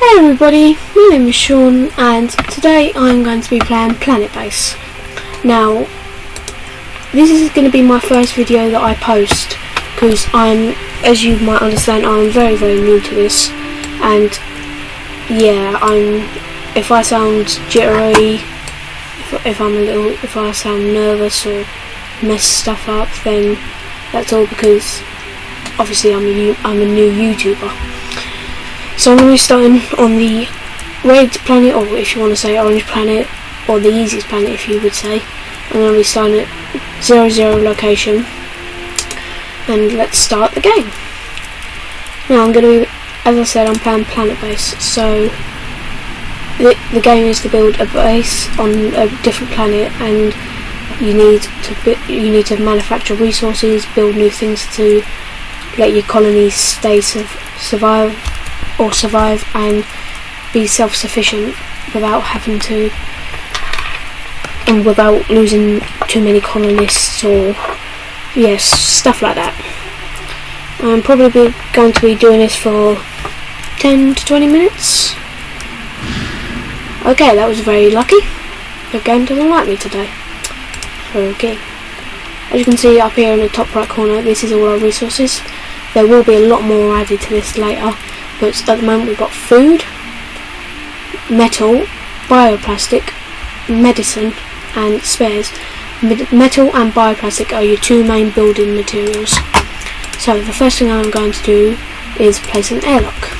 Hello everybody, my name is Sean and today I'm going to be playing Planet Base. Now, this is going to be my first video that I post because as you might understand, I'm very new to this, and yeah, if I sound jittery, if I sound nervous or mess stuff up, then that's all because obviously I'm a new YouTuber. So I'm going to be starting on the red planet, or if you want to say orange planet, or the easiest planet if you would say. I'm going to be starting at 00 location, and let's start the game. Now I'm going to be, as I said, I'm playing Planet Base, so the game is to build a base on a different planet, and you need to manufacture resources, build new things to let your colonies survive and be self-sufficient without having to, and without losing too many colonists or yes, stuff like that. I'm probably going to be doing this for 10 to 20 minutes. Okay, that was very lucky. The game doesn't like me today. Okay. As you can see up here in the top right corner, this is all our resources. There will be a lot more added to this later, but at the moment we've got food, metal, bioplastic, medicine and spares. Metal and bioplastic are your two main building materials. So the first thing I'm going to do is place an airlock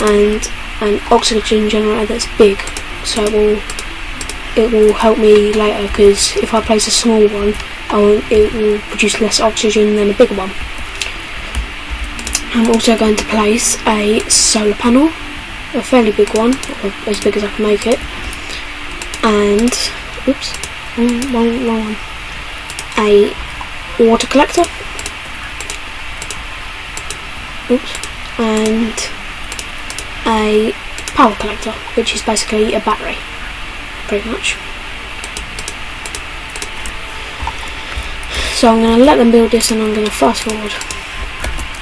and an oxygen generator that's big, so it will help me later, because if I place a small one, it will produce less oxygen than a bigger one. I'm also going to place a solar panel, a fairly big one, or as big as I can make it, and wrong one. A water collector, and a power collector, which is basically a battery, pretty much. So I'm going to let them build this, and I'm going to fast forward.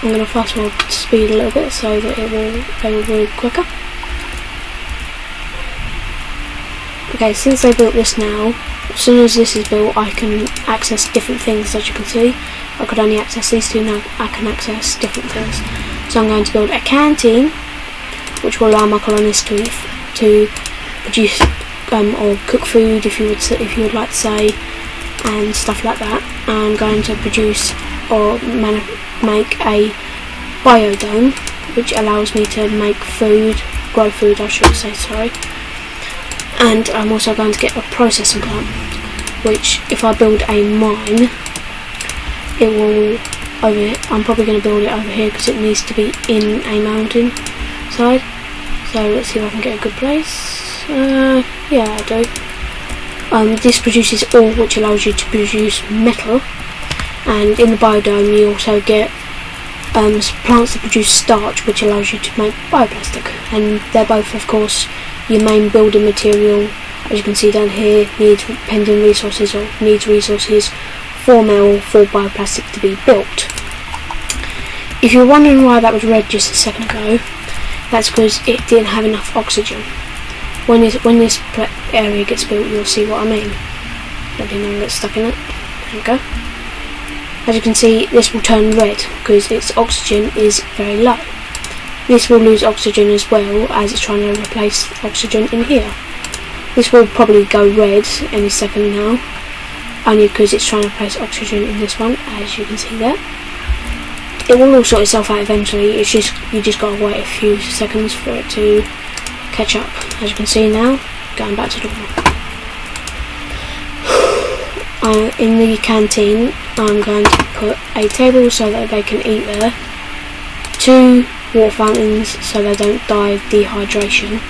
I'm going to fast forward to speed a little bit so that they will build quicker. Okay, since they built this now, as soon as this is built, I can access different things. As you can see, I could only access these two, now I can access different things. So I'm going to build a canteen, which will allow my colonists to produce or cook food, if you would like to say, and stuff like that. I'm going to produce or make a biodome, which allows me to make food, grow food I should say, sorry. And I'm also going to get a processing plant, which if I build a mine, it will I'm probably going to build it over here because it needs to be in a mountain side. So let's see if I can get a good place. Yeah, I do. This produces ore, which allows you to produce metal, and in the biodome you also get plants that produce starch, which allows you to make bioplastic, and they're both of course your main building material. As you can see down here, needs resources for metal for bioplastic to be built. If you're wondering why that was red just a second ago, that's because it didn't have enough oxygen. When this area gets built, you'll see what I mean. I didn't get stuck in it. There we go. As you can see, this will turn red because its oxygen is very low. This will lose oxygen as well, as it's trying to replace oxygen in here. This will probably go red any second now, only because it's trying to replace oxygen in this one, as you can see there. It will all sort itself out eventually. You just gotta wait a few seconds for it to catch up. As you can see now, going back to normal. In the canteen, I'm going to put a table so that they can eat there, 2 water fountains so they don't die of dehydration,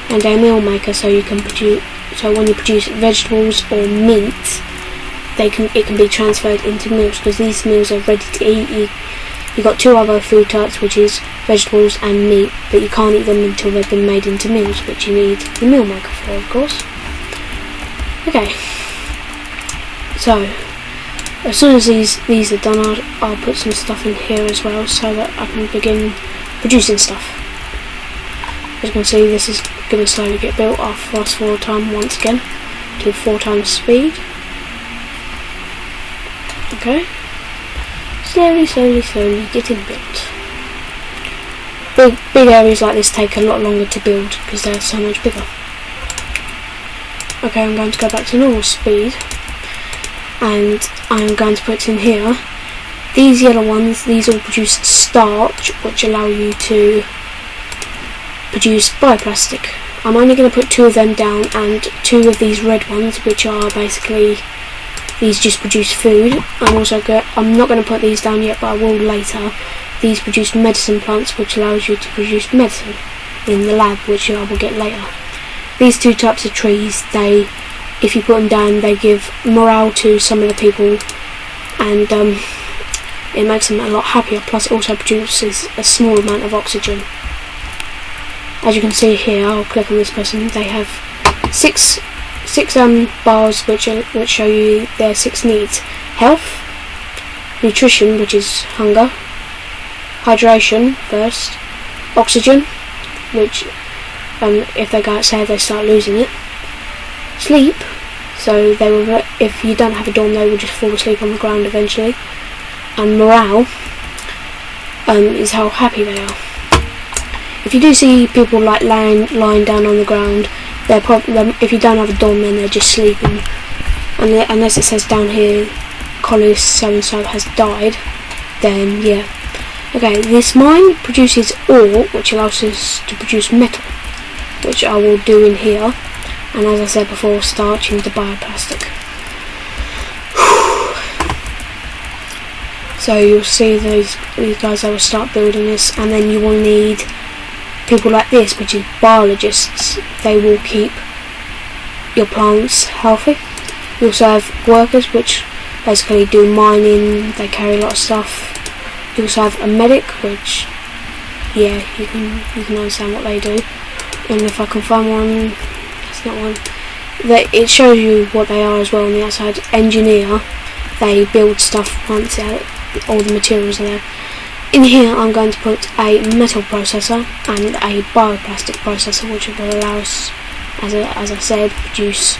and a meal maker so you can produce. So when you produce vegetables or meat, it can be transferred into meals, because these meals are ready to eat. You've got 2 other food types, which is vegetables and meat, but you can't eat them until they've been made into meals, which you need the meal maker for, of course. Okay. So, as soon as these are done, I'll put some stuff in here as well, so that I can begin producing stuff. As you can see, this is going to slowly get built. I'll fast forward time once again to 4 times speed. Okay, slowly getting built. Big areas like this take a lot longer to build because they're so much bigger. Okay, I'm going to go back to normal speed, and I'm going to put in here. These yellow ones, these all produce starch, which allow you to produce bioplastic. I'm only going to put 2 of them down, and 2 of these red ones, which are basically, these just produce food. I'm not going to put these down yet, but I will later. These produce medicine plants, which allows you to produce medicine in the lab, which I will get later. These 2 types of trees, if you put them down, they give morale to some of the people, and it makes them a lot happier. Plus, it also produces a small amount of oxygen. As you can see here, I'll click on this person. They have six bars which show you their 6 needs: health, nutrition, which is hunger, hydration first, oxygen, which if they go outside they start losing it, sleep, so they will, if you don't have a dorm, they will just fall asleep on the ground eventually, and morale is how happy they are. If you do see people like lying down on the ground, if you don't have a dorm, then they're just sleeping, unless it says down here colonist so and so has died, then yeah. Okay, this mine produces ore, which allows us to produce metal, which I will do in here, and as I said before, starch into bioplastic. So you'll see these guys, I will start building this, and then you will need people like this, which is biologists. They will keep your plants healthy. You also have workers, which basically do mining, they carry a lot of stuff. You also have a medic, which, yeah, you can understand what they do. And if I can find one, that's not one. It shows you what they are as well on the outside. Engineer, they build stuff once all the materials are there. In here, I'm going to put a metal processor and a bioplastic processor, which will allow us, as I said, produce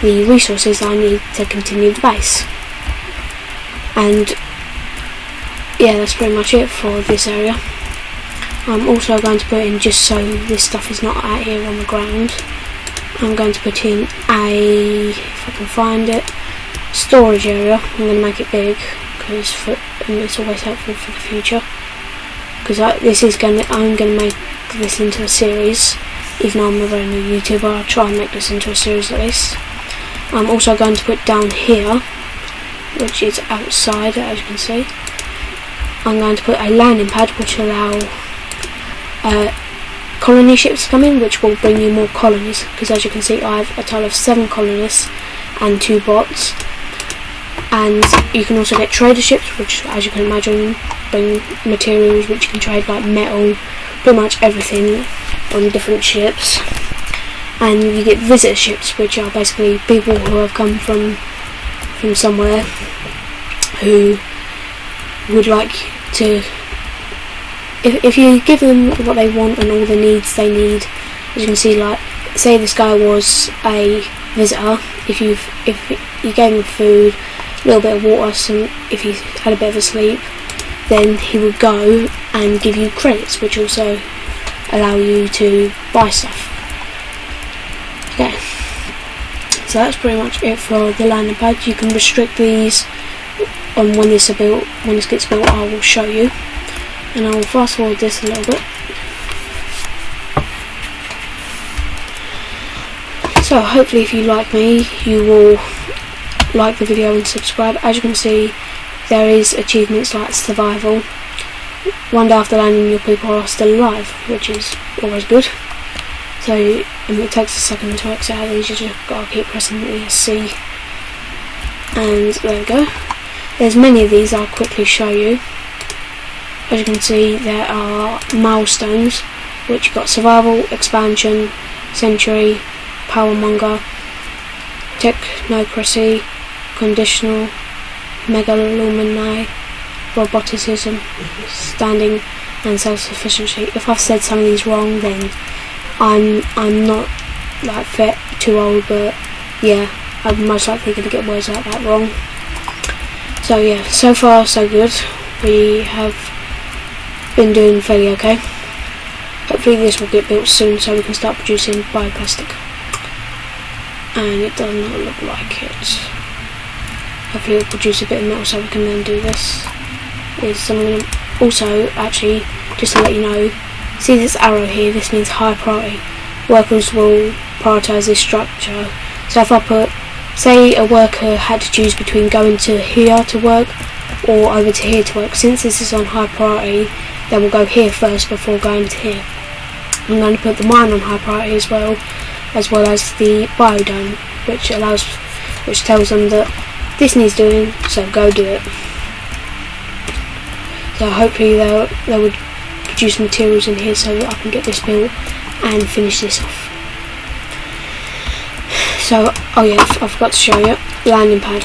the resources I need to continue the base. And yeah, that's pretty much it for this area. I'm also going to put in, just so this stuff is not out here on the ground, I'm going to put in if I can find it, storage area. I'm going to make it big because it's always helpful for the future. Because I'm going to make this into a series, even though I'm a very new YouTuber. I'll try and make this into a series at least. I'm also going to put down here, which is outside, as you can see. I'm going to put a landing pad, which will allow colony ships to come in, which will bring you more colonies, because as you can see, I have a total of 7 colonists and 2 bots. And you can also get trader ships, which, as you can imagine, bring materials which you can trade, like metal, pretty much everything on different ships. And you get visitor ships, which are basically people who have come from somewhere who would like to, if you give them what they want and all the needs they need, as you can see, like say this guy was a visitor, if you gave him food, a little bit of water, if he had a bit of a sleep, then he would go and give you credits, which also allow you to buy stuff. Okay, so that's pretty much it for the landing pad. You can restrict these on when this gets built. I will show you, and I will fast forward this a little bit. So hopefully, if you like me, you will like the video and subscribe. As you can see, there is achievements like survival. One day after landing, your people are still alive, which is always good. So it takes a second to exit out of these. You just gotta keep pressing the ESC, and there we go. There's many of these. I'll quickly show you. As you can see, there are milestones, which got survival, expansion, century, powermonger, technocracy, conditional, megalomani, roboticism, standing, and self-sufficiency. If I've said some of these wrong, then I'm not like too old, but yeah, I'm most likely going to get words like that wrong. So yeah, so far so good. We have been doing fairly okay. Hopefully this will get built soon so we can start producing bioplastic. And it does not look like it. Hopefully it'll produce a bit of metal so we can then do this. Also, actually, just to let you know, see this arrow here, this means high priority. Workers will prioritise this structure. So if I put, say a worker had to choose between going to here to work or over to here to work, since this is on high priority, they will go here first before going to here. I'm going to put the mine on high priority as well as the biodome, which tells them that this needs doing, so go do it. So hopefully they would produce materials in here so that I can get this built and finish this off. So, oh yeah, I forgot to show you, landing pad.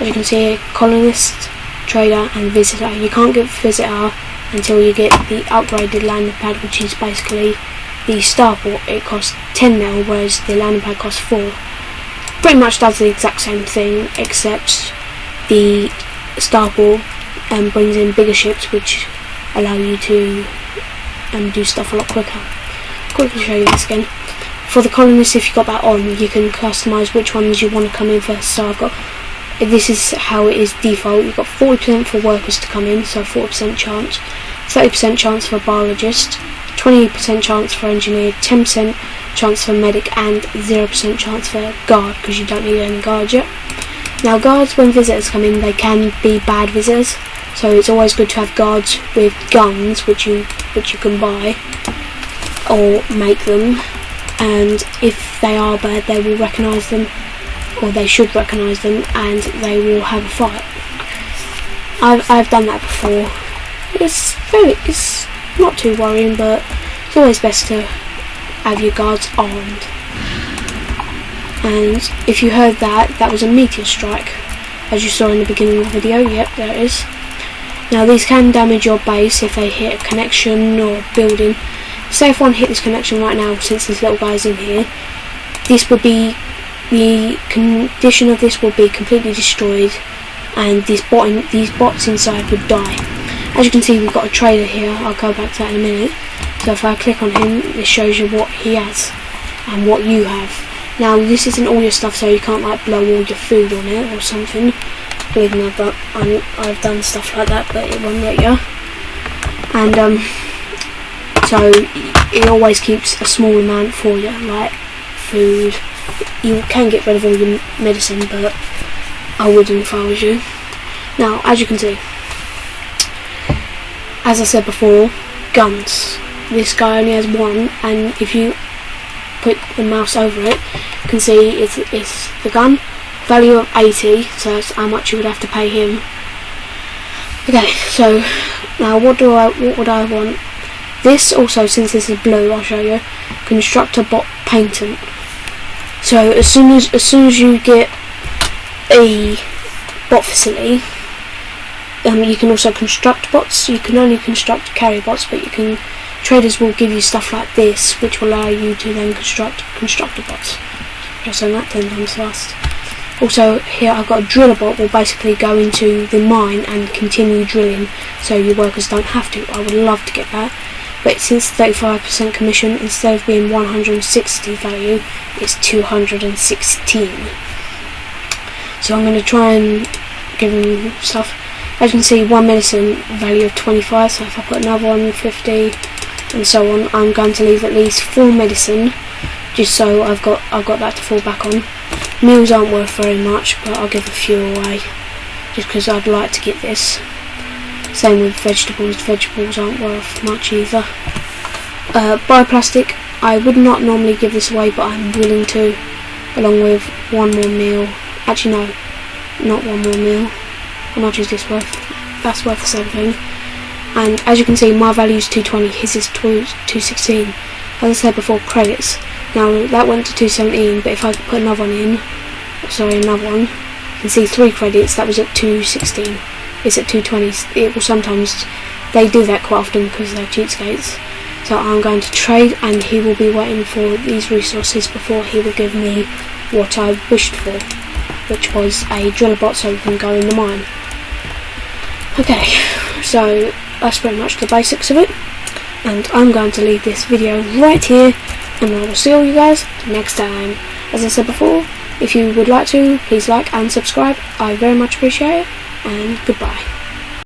As you can see here, colonist, trader and visitor. You can't get visitor until you get the upgraded landing pad, which is basically the starport. It costs 10 mil, whereas the landing pad costs 4. Pretty much does the exact same thing, except the starport brings in bigger ships, which allow you to do stuff a lot quicker. Quickly show you this again. For the colonists, if you got that on, you can customise which ones you want to come in first. So this is how it is default. You've got 40% for workers to come in, so 40% chance, 30% chance for biologist, 20% chance for engineer, 10% chance for medic, and 0% chance for guard, because you don't need any guards yet. Now guards, when visitors come in, they can be bad visitors, so it's always good to have guards with guns, which you can buy or make them, and if they are bad, they will recognise them, or they should recognise them, and they will have a fight. I've done that before. It's not too worrying, but it's always best to have your guards armed. And if you heard that was a meteor strike, as you saw in the beginning of the video. Yep, there it is. Now these can damage your base if they hit a connection or building. Say if one hit this connection right now, since this little guy's in here, this would be, the condition of this will be completely destroyed, and these bots inside would die. As you can see, we've got a trader here. I'll go back to that in a minute. So if I click on him, it shows you what he has and what you have. Now this isn't all your stuff, so you can't like blow all your food on it or something. Believe me, I've done stuff like that, but it won't let you. And so it always keeps a small amount for you, like food. You can get rid of all your medicine, but I wouldn't if I was you. Now, as you can see, as I said before, guns. This guy only has one, and if you put the mouse over it, you can see it's the gun. Value of 80, so that's how much you would have to pay him. Okay, so now what would I want? This also, since this is blue, I'll show you. Constructor bot patent. So as soon as you get a bot facility, you can also construct bots. You can only construct carrier bots, but traders will give you stuff like this, which will allow you to then construct constructor bots. Just on that 10 times fast. Also here I've got a driller bot, will basically go into the mine and continue drilling, so your workers don't have to. I would love to get that, but since 35% commission, instead of being 160 value, it's 216. So I'm going to try and give them stuff. As you can see, one medicine value of 25, so if I put another one 50 and so on, I'm going to leave at least 4 medicine, just so I've got that to fall back on. Meals aren't worth very much, but I'll give a few away just because I'd like to get this. Same with vegetables. Vegetables aren't worth much either. Bioplastic, I would not normally give this away, but I'm willing to, along with one more meal. Actually no, not one more meal. How much is this worth? That's worth the same thing. And as you can see, my value is 220, his is 216. As I said before, credits. Now that went to 217, but if I put another one in, another one, you can see 3 credits, that was at 216. It's at 220. It will sometimes they do that quite often because they're cheatskates. So I'm going to trade, and he will be waiting for these resources before he will give me what I wished for, which was a driller bot so we can go in the mine. Okay, so that's pretty much the basics of it, and I'm going to leave this video right here, and I will see all you guys next time. As I said before, if you would like to, please like and subscribe. I very much appreciate it, and goodbye.